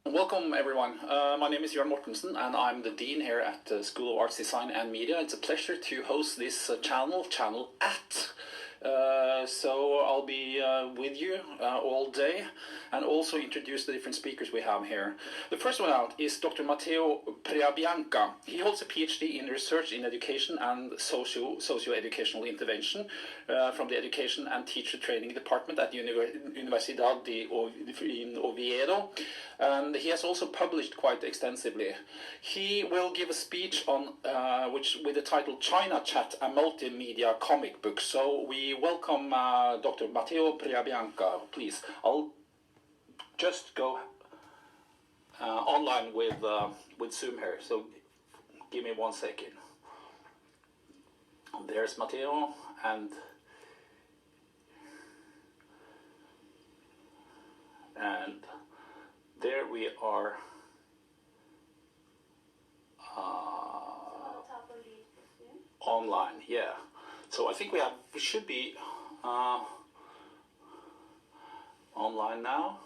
Welcome everyone. My name is Jørn Mortensen and I'm the Dean here at the School of Arts, Design and Media. It's a pleasure to host this channel at. So I'll be with you all day and also introduce the different speakers we have here. The first one out is Dr. Matteo Preabianca. He holds a PhD in research in education and socio-educational intervention from the Education and Teacher Training Department at Universidad de Oviedo. And he has also published quite extensively. He will give a speech on with the title China Chat, a multimedia comic book. So we welcome Dr. Matteo Preabianca. Please, I'll just go online with Zoom here. So give me 1 second. There's Matteo and there we are. Online, yeah. So I think we should be online now.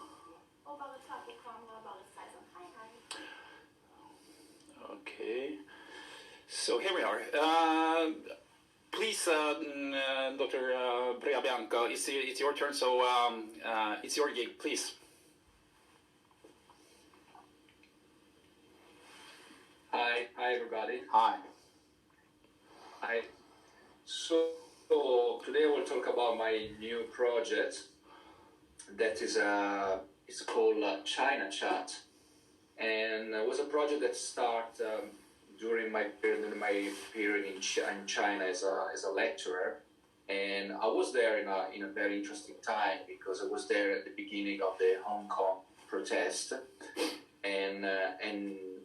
Okay. So here we are. Please, Dr. Preabianca, it's your turn. So it's your gig, please. Hi everybody. Hi. Hi. So today I will talk about my new project that is it's called China Chat, and it was a project that started during my period in China as a lecturer, and I was there in a very interesting time because I was there at the beginning of the Hong Kong protest, and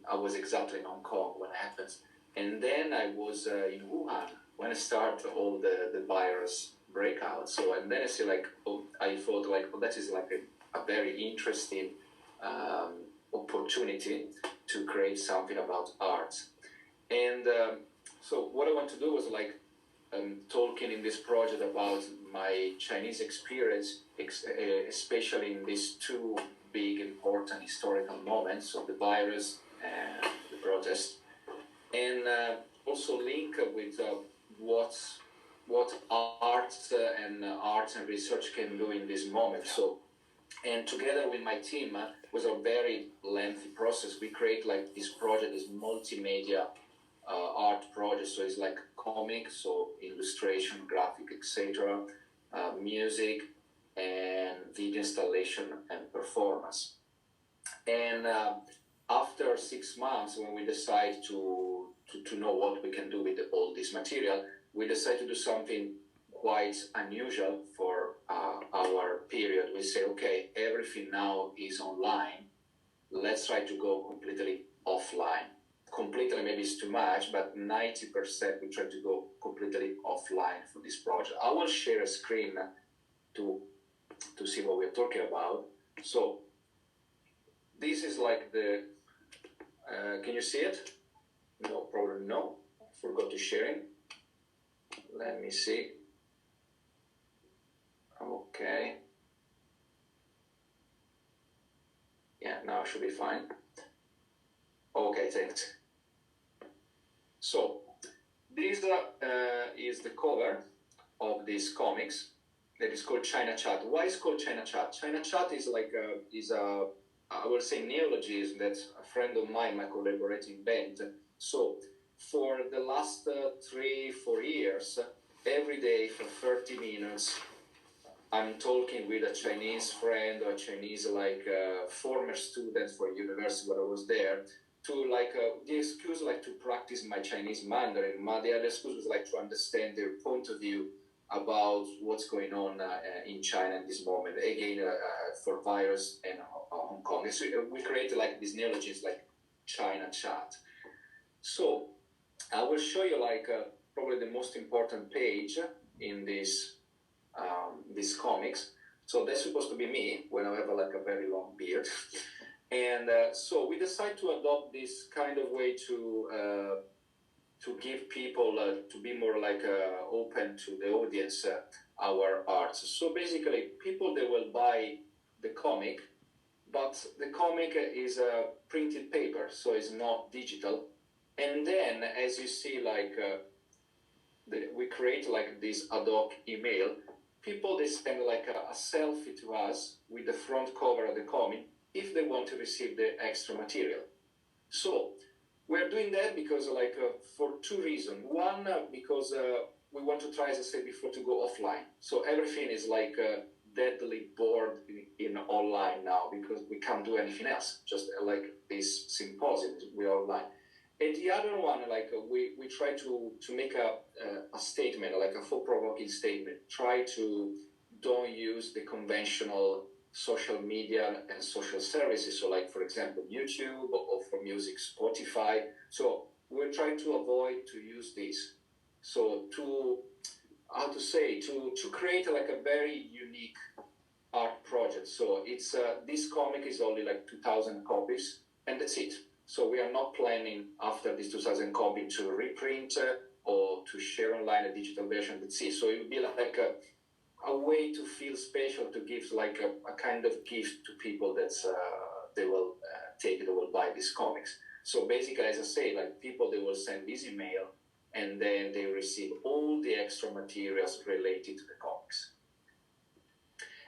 I was exactly in Hong Kong when it happened. And then I was in Wuhan when it started all the virus breakout. So, and then I thought that is like a very interesting opportunity to create something about art. And so what I want to do was talking in this project about my Chinese experience, especially in these two big important historical moments of the virus and the protest, and also link with what art and research can do in this moment. So, and together with my team, was a very lengthy process. We create this project, this multimedia art project. So it's like comics, so illustration, graphic, etc., music, and video installation and performance. And after 6 months, when we decide to know what we can do with all this material, we decide to do something quite unusual for our period. We say, okay, everything now is online. Let's try to go completely offline. Completely maybe it's too much, but 90% we try to go completely offline for this project. I will share a screen to see what we're talking about. So this is like the, can you see it? No problem, no. Forgot to share it. Let me see. Okay. Yeah, now it should be fine. Okay, thanks. So this is the cover of these comics that is called China Chat. Why is it called China Chat? China Chat is I will say neologism that a friend of mine, my collaborator, invented. So for the last 3-4 years, every day for 30 minutes, I'm talking with a Chinese friend or a Chinese former student for university when I was there, to the excuse to practice my Chinese Mandarin. The other excuse was to understand their point of view about what's going on in China at this moment. Again, for virus and Hong Kong. So we created these neologisms like China Chat. So I will show you probably the most important page in this these comics. So that's supposed to be me when I have a very long beard. And so we decided to adopt this kind of way to give people to be more open to the audience our art. So basically, people, they will buy the comic but the comic is a printed paper, so it's not digital. And then, as you see, like we create like this ad hoc email. People, they send like a selfie to us with the front cover of the comic if they want to receive the extra material. So we're doing that because for two reasons. One, because we want to try, as I said before, to go offline. So everything is like deadly bored in online now because we can't do anything else. Just like this symposium, we're online. And the other one, like we try to make a statement, like a thought-provoking statement. Try to don't use the conventional social media and social services. So, like for example, YouTube, or for music, Spotify. So we're trying to avoid to use this. So to create like a very unique art project. So it's this comic is only like 2,000 copies, and that's it. So we are not planning after this 2,000 copy to reprint or to share online a digital version. That's it. So it would be like a way to feel special, to give like a kind of gift to people that they will take it, they will buy these comics. So basically, as I say, like people, they will send this email and then they receive all the extra materials related to the comics.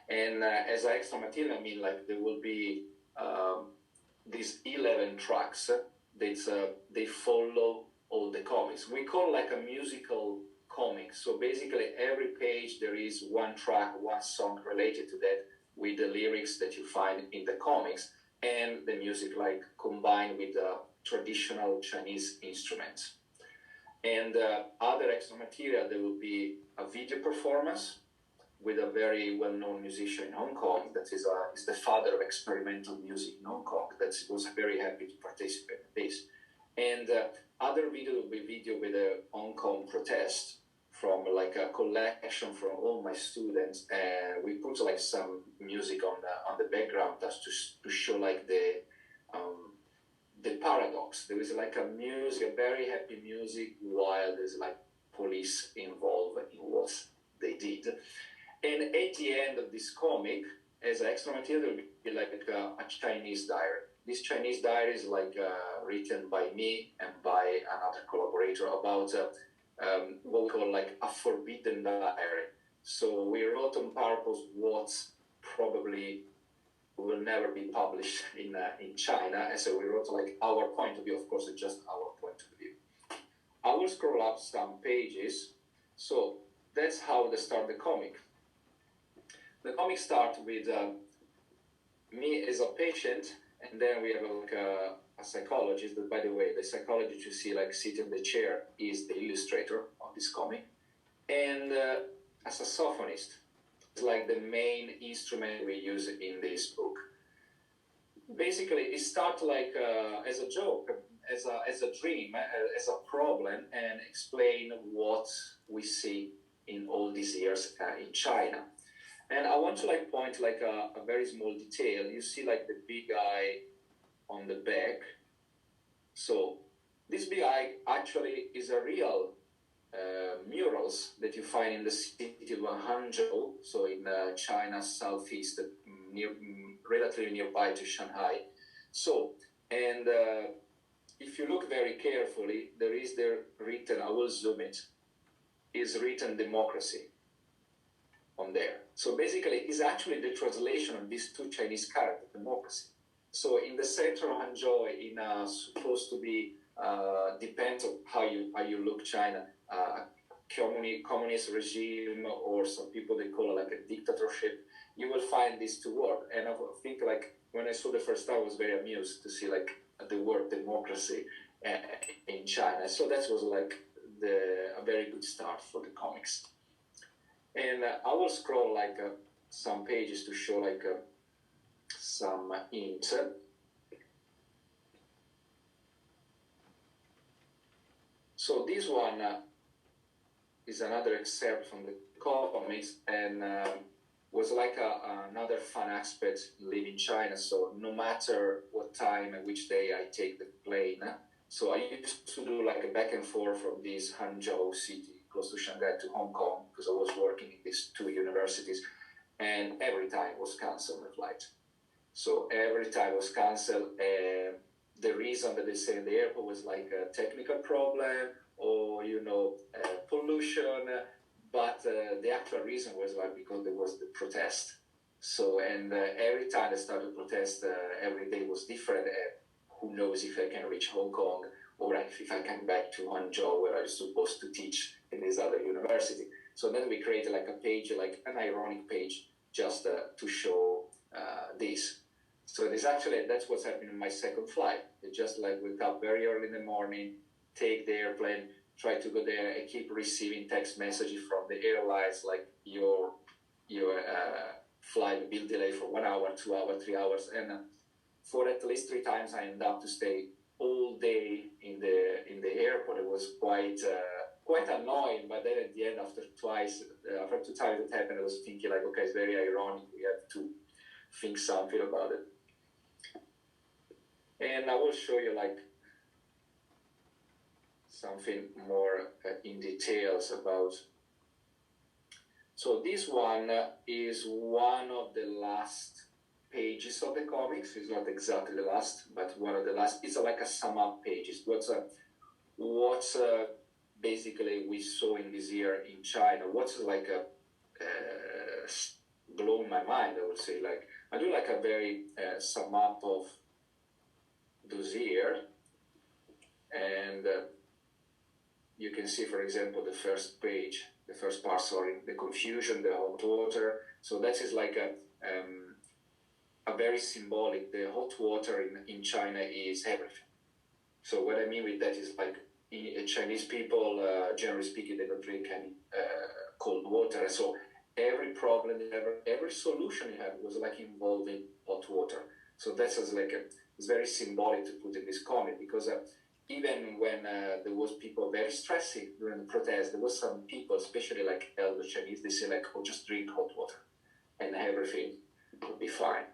And as extra material, I mean like there will be these 11 tracks that they follow all the comics. We call like a musical comic. So basically every page there is one track, one song related to that with the lyrics that you find in the comics and the music like combined with the traditional Chinese instruments. And other extra material, there will be a video performance with a very well-known musician in Hong Kong that is the father of experimental music in Hong Kong that was very happy to participate in this. And other video will be video with a Hong Kong protest from like a collection from all my students, and we put like some music on the background just to show like the paradox. There is like a music, a very happy music, while there's like police involved in what they did. And at the end of this comic, as extra material, there will be like a Chinese diary. This Chinese diary is like written by me and by another collaborator about what we call like a forbidden diary. So we wrote on purpose what probably will never be published in China. And so we wrote like our point of view, of course, it's just our point of view. I will scroll up some pages. So that's how they start the comic. The comic starts with me as a patient, and then we have like a psychologist. But by the way, the psychologist you see like sitting in the chair is the illustrator of this comic, and a saxophonist. It's like the main instrument we use in this book. Basically, it starts like as a joke, as a dream, as a problem, and explain what we see in all these years in China. And I want to like point like a very small detail. You see like the big eye on the back. So this big eye actually is a real murals that you find in the city of Hangzhou, so in China southeast, relatively nearby to Shanghai. So, and if you look very carefully, there is there written, I will zoom it, is written democracy on there. So basically, it's actually the translation of these two Chinese characters, democracy. So in the center of Hangzhou, in supposed to be, depends on how you look China, communist regime, or some people they call it like a dictatorship, you will find these two words. And I think like when I saw the first time, I was very amused to see like the word democracy in China. So that was like a very good start for the comics. And I will scroll like some pages to show like some hints. So this one is another excerpt from the comics, and was like another fun aspect living in China. So no matter what time and which day I take the plane, so I used to do like a back and forth from this Hangzhou city close to Shanghai to Hong Kong, because I was working in these two universities, and every time was cancelled the flight. So every time it was cancelled. The reason that they say in the airport was like a technical problem or pollution, but the actual reason was like because there was the protest. So every time they started to protest, every day was different. Who knows if I can reach Hong Kong or if I come back to Hangzhou where I was supposed to teach in this other university. So then we created like a page, like an ironic page, just to show this. So that's what's happening in my second flight. I just like wake up very early in the morning, take the airplane, try to go there, and keep receiving text messages from the airlines like your flight will be delayed for 1 hour, 2 hours, 3 hours, and for at least 3 times I ended up to stay all day in the airport. It was quite annoying, but then at the end, after 2 times it happened, I was thinking like, okay, it's very ironic. We have to think something about it. And I will show you like something more in details about. So this one is one of the last pages of the comics. It's not exactly the last, but one of the last. It's like a sum up pages. What's basically we saw in this year in China. What's like blown my mind, I would say. Like I do like a very sum up of those year, and you can see, for example, the first page, the first part, the confusion, the hot water. So that is like a very symbolic. The hot water in China is everything. So what I mean with that is like Chinese people, generally speaking, they don't drink any cold water. So every problem, every solution you have was like involving hot water. So that's like it's very symbolic to put in this comic because even when there was people very stressing during the protest, there was some people, especially like elder Chinese, they say like, oh, just drink hot water and everything will be fine.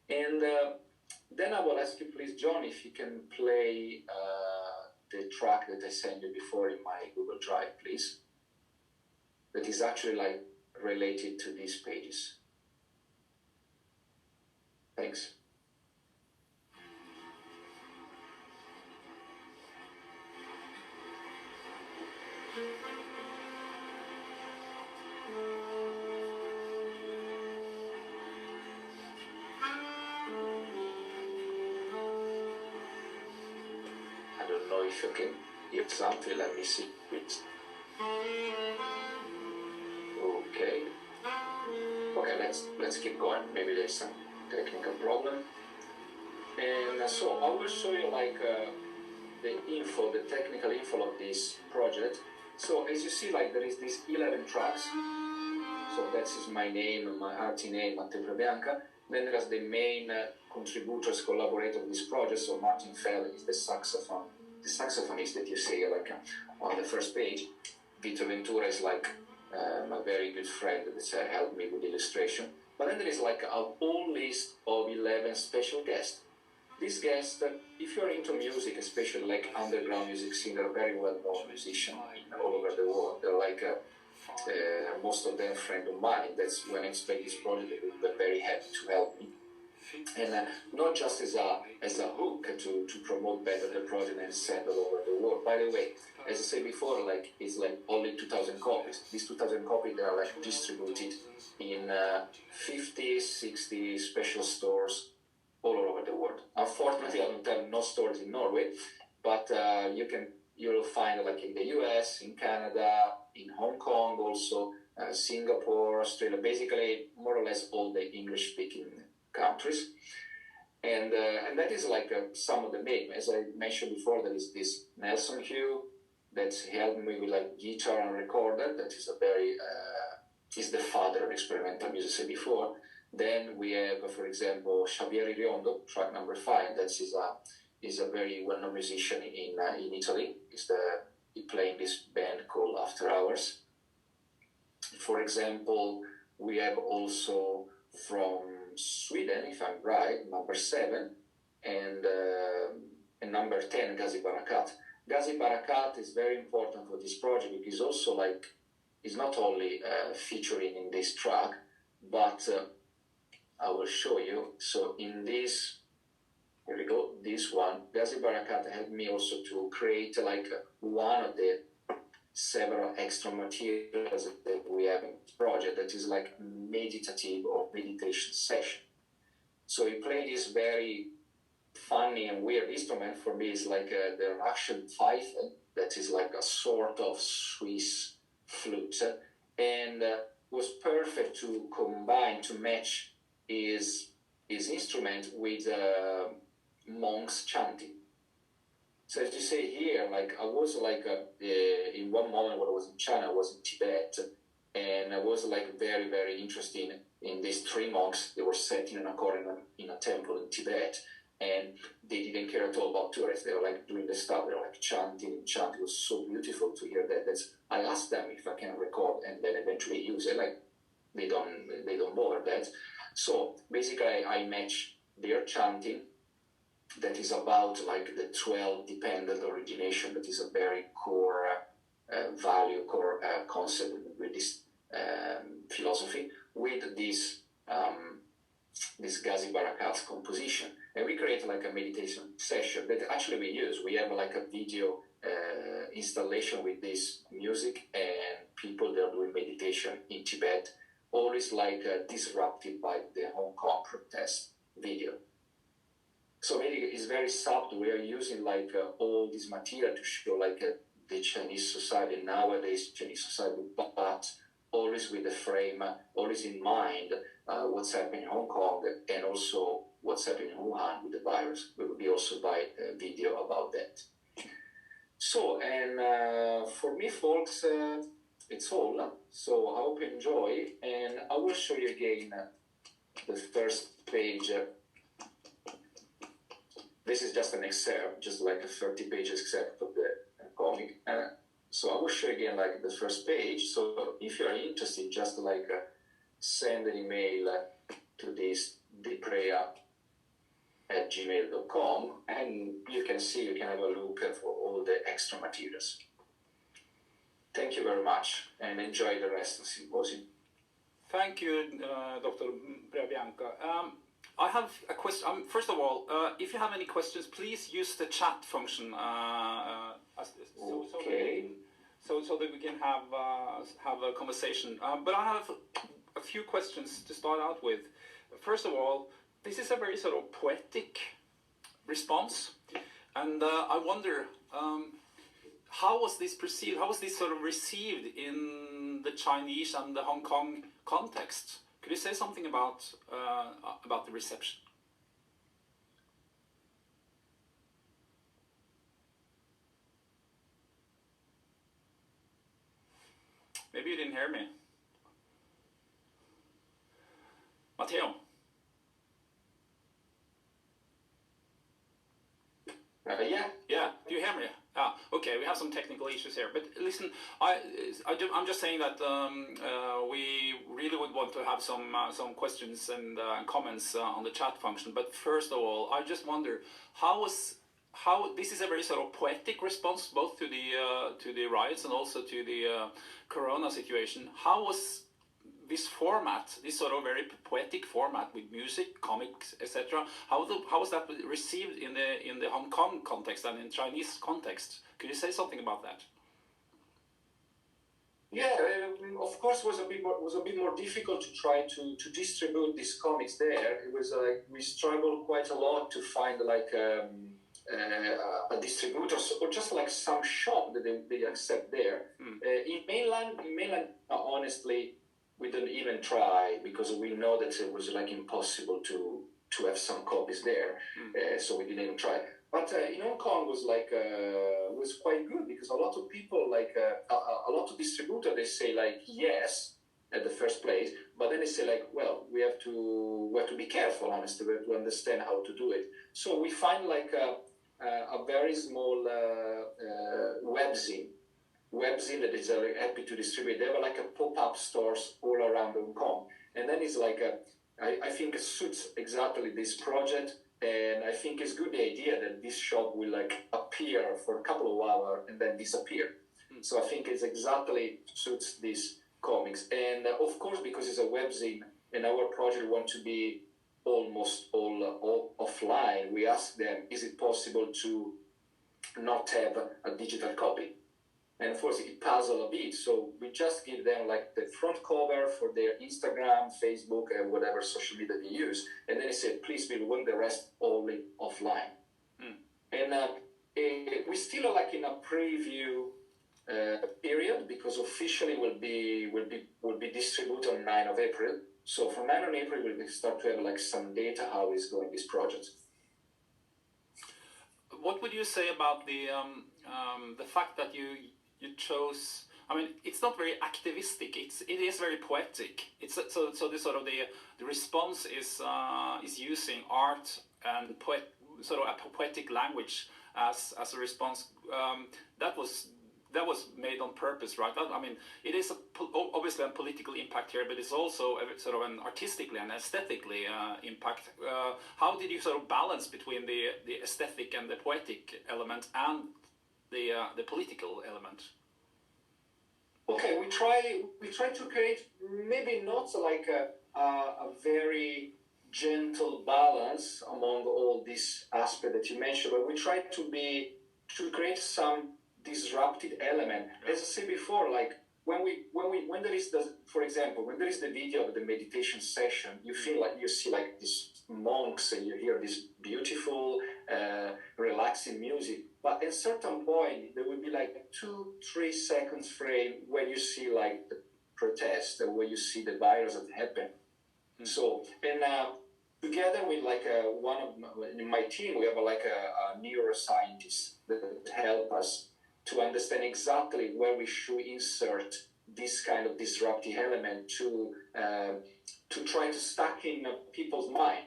And then I will ask you, please, John, if you can play the track that I sent you before in my Google Drive, please. That is actually like related to these pages. Thanks. I don't know if you can hear something. Let me see. Okay. Okay, let's keep going. Maybe there's some technical problem. And so I will show you like the technical info of this project. So as you see, like there is these 11 tracks. So that is my name, my artist name, Matteo Bianca. Then there's the main contributors, collaborator of this project. So Martin Fell is the saxophonist that you see like on the first page. Vito Ventura is like my very good friend that helped me with illustration. But then there is like a whole list of 11 special guests. These guests, if you're into music, especially like underground music scene, they're very well-known musicians all over the world. They're like most of them friends of mine. That's when I expect this project, they were very happy to help me. And not just as a hook to promote better the project and send all over the world. By the way, as I said before, like it's like only 2,000 copies. These 2,000 copies, they are like distributed in 50, 60 special stores all over the world. Unfortunately, I don't have no stores in Norway, but you'll find like in the US, in Canada, in Hong Kong also, Singapore, Australia, basically more or less all the English-speaking countries. And that is like some of the main. As I mentioned before, there is this Nelson Hugh that helped me with like guitar and recorder. That is is the father of experimental music, as I said before. Then we have, for example, Xavier Iriondo, track number 5. That is a very well-known musician in Italy. He playing this band called After Hours. For example, we have also from Sweden, if I'm right, number 7, and number 10, Gazi Barakat. Gazi Barakat is very important for this project because also is not only featuring in this track, but I will show you. So in this, here we go, this one, Gazi Barakat helped me also to create like one of the several extra materials that we have in this project that is like meditative or meditation session. So he played this very funny and weird instrument. For me is like the Russian fife, that is like a sort of Swiss flute, and was perfect to combine, to match his instrument with monks chanting. So as you say here, like I was like in one moment when I was in China, I was in Tibet, and I was like very, very interested in these three monks. They were set in an corner in a temple in Tibet, and they didn't care at all about tourists. They were like doing the stuff. They were like chanting and chanting. It was so beautiful to hear that. I asked them if I can record and then eventually use it. Like they don't bother that. So basically, I match their chanting. That is about like the 12 dependent origination. That is a very core value, core concept with this philosophy. With this Gazi Barakat's composition, and we create like a meditation session that actually we use. We have like a video installation with this music, and people that are doing meditation in Tibet, always like disrupted by the Hong Kong protest video. So maybe it's very subtle. We are using like all this material to show like the Chinese society, nowadays Chinese society, but always with the frame, always in mind what's happening in Hong Kong and also what's happening in Wuhan with the virus. We will be also by a video about that. So, and for me, folks, it's all. So I hope you enjoy, and I will show you again the first page. This is just an excerpt, just like a 30 pages excerpt of the comic. So I will show you again like the first page. So if you are interested, just like send an email to this depreya@gmail.com, and you can see, you can have a look for all the extra materials. Thank you very much, and enjoy the rest of the symposium. Thank you, Dr. Brabianca. I have a question. First of all, if you have any questions, please use the chat function. So that we can have a conversation. But I have a few questions to start out with. First of all, this is a very sort of poetic response, and I wonder how was this perceived? How was this sort of received in the Chinese and the Hong Kong context? Could you say something about the reception? Maybe you didn't hear me. Matteo? Yeah. Do you hear me? Okay. We have some technical issues here, but listen, I'm just saying that we really would want to have some questions and comments on the chat function. But first of all, I just wonder how this is a very sort of poetic response both to the riots and also to the Corona situation. How was this format, this sort of very poetic format with music, comics, etc.? How was that received in the Hong Kong context and in Chinese context? Could you say something about that? Yeah, of course, was a bit more difficult to try to distribute these comics there. It was like we struggled quite a lot to find like a distributor or just like some shop that they accept there. In mainland, honestly, we didn't even try because we know that it was like impossible to have some copies there, so we didn't even try. But in Hong Kong was like was quite good because a lot of people like a lot of distributors, they say like yes at the first place, but then they say like, well, we have to be careful, honestly, we have to understand how to do it. So we find like a very small webzine that is happy to distribute. They have like a pop-up stores all around Hong Kong, and then it's like I think it suits exactly this project, and I think it's good the idea that this shop will like appear for a couple of hours and then disappear. So I think it's exactly suits these comics, and of course because it's a webzine and our project want to be almost all offline, we ask them, is it possible to not have a digital copy? And of course, it puzzles a bit. So we just give them like the front cover for their Instagram, Facebook, and whatever social media they use. And then I said, please, we want the rest only offline. And we still are like in a preview period, because officially will be distributed on 9 of April. So from 9 of April, we'll start to have like some data how is going this project. What would you say about the fact that you chose? I mean, it's not very activistic. It is very poetic. It's so the sort of the response is using art and sort of a poetic language as a response. That was made on purpose, right? I mean, it is obviously a political impact here, but it's also sort of an artistically and aesthetically impact. How did you sort of balance between the aesthetic and the poetic element and the political element? Okay, we try to create maybe not like a very gentle balance among all these aspects that you mentioned, but we try to create some disruptive element. As I said before, like when there is for example, when there is the video of the meditation session, you feel like you see like these monks and you hear this beautiful, relaxing music. But at a certain point, there will be like 2-3 seconds frame where you see like the protest, where you see the virus that happened. So, and together with like in my team, we have like a neuroscientist that help us to understand exactly where we should insert this kind of disruptive element to try to stuck in people's mind.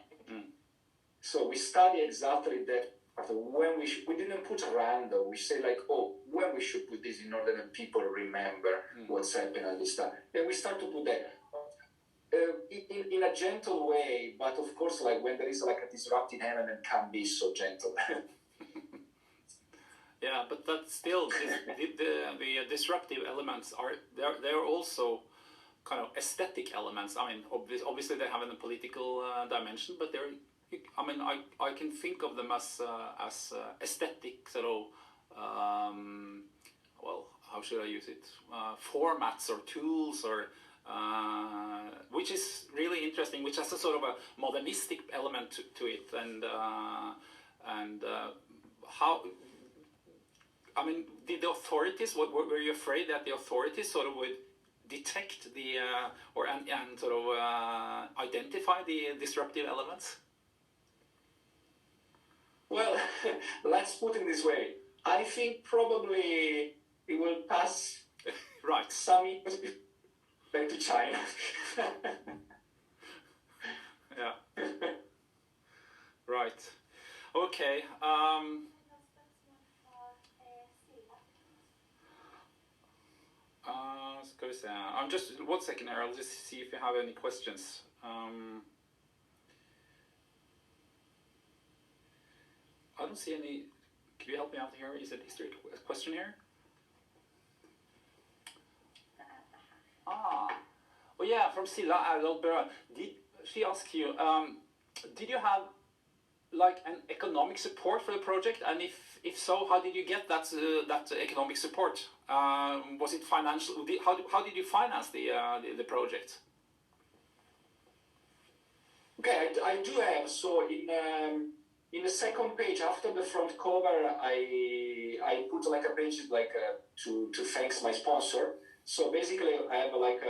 So we study exactly that. When we didn't put a random, we say like, oh, when we should put this in order that people remember what's happened on this time. Then we start to put that in a gentle way, but of course, like when there is like a disruptive element, can't be so gentle. Yeah, but that's still the disruptive elements they're also kind of aesthetic elements. I mean, obviously they have a political dimension, but they're. I mean, I can think of them as aesthetic sort of. Well, how should I use it? Formats or tools or. Which is really interesting, which has a sort of a modernistic element to it, and how. I mean, did the authorities? Were you afraid that the authorities sort of would detect and sort of identify the disruptive elements? Well, let's put it this way. I think probably it will pass right some years back to China. Yeah. Right. Okay. Ska vi se. I'm just 1 second here. I'll just see if you have any questions. I don't see any. Could you help me out here? Is there a question here? Oh yeah, from Silla Erdal. Did she ask you? Did you have like an economic support for the project, and if so, how did you get that economic support? Was it financial? How did you finance the project? Okay, I do have. So in the second page after the front cover, I put like a page like to thanks my sponsor. So basically, I have like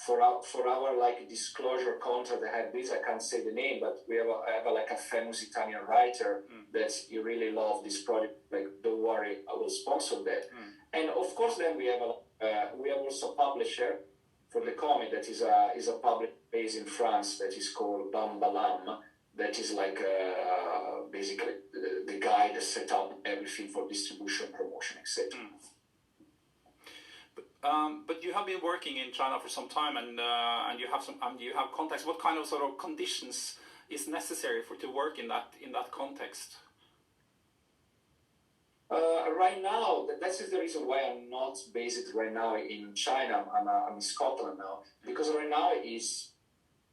for our like disclosure contract. I have this. I can't say the name, but I have like a famous Italian writer that he really loved this project. Like, don't worry, I will sponsor that. And of course, then we have also a publisher for the comic that is a publisher based in France that is called Bambalam. That is like basically the guy that set up everything for distribution, promotion, etc. But you have been working in China for some time, and you have contacts. What kind of sort of conditions is necessary to work in that context? Right now, that is the reason why I'm not based right now in China. I'm in Scotland now, because right now is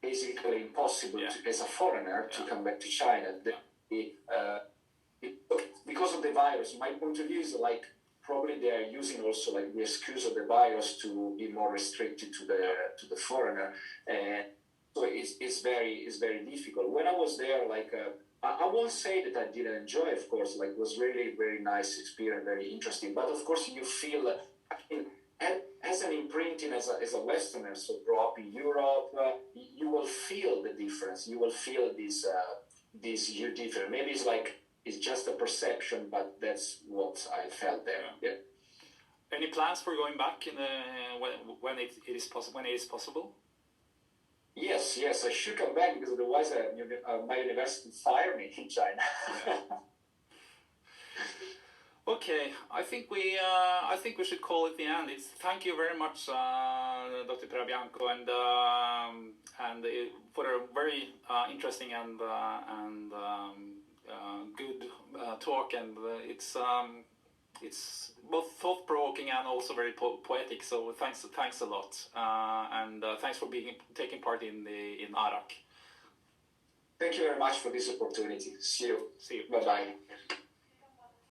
basically impossible as a foreigner to come back to China. Because of the virus, my point of view is like probably they are using also like the excuse of the virus to be more restricted to the foreigner, and so it's very difficult. When I was there, like I won't say that I didn't enjoy, of course, like it was really very nice experience, very interesting. But of course, you feel as an imprinting as a Westerner, so grow up in Europe, you will feel the difference. You will feel this huge difference. Maybe it's just a perception, but that's what I felt there. Yeah. Any plans for going back in when it is possible? Yes, I should come back because otherwise my university fire me in China. Okay, I think we should call it the end. Thank you very much, Dr. Parabianco, and for a very interesting and good talk, and it's both thought-provoking and also very poetic. So thanks a lot, and thanks for taking part in ARAC. Thank you very much for this opportunity. See you. See you. Bye bye.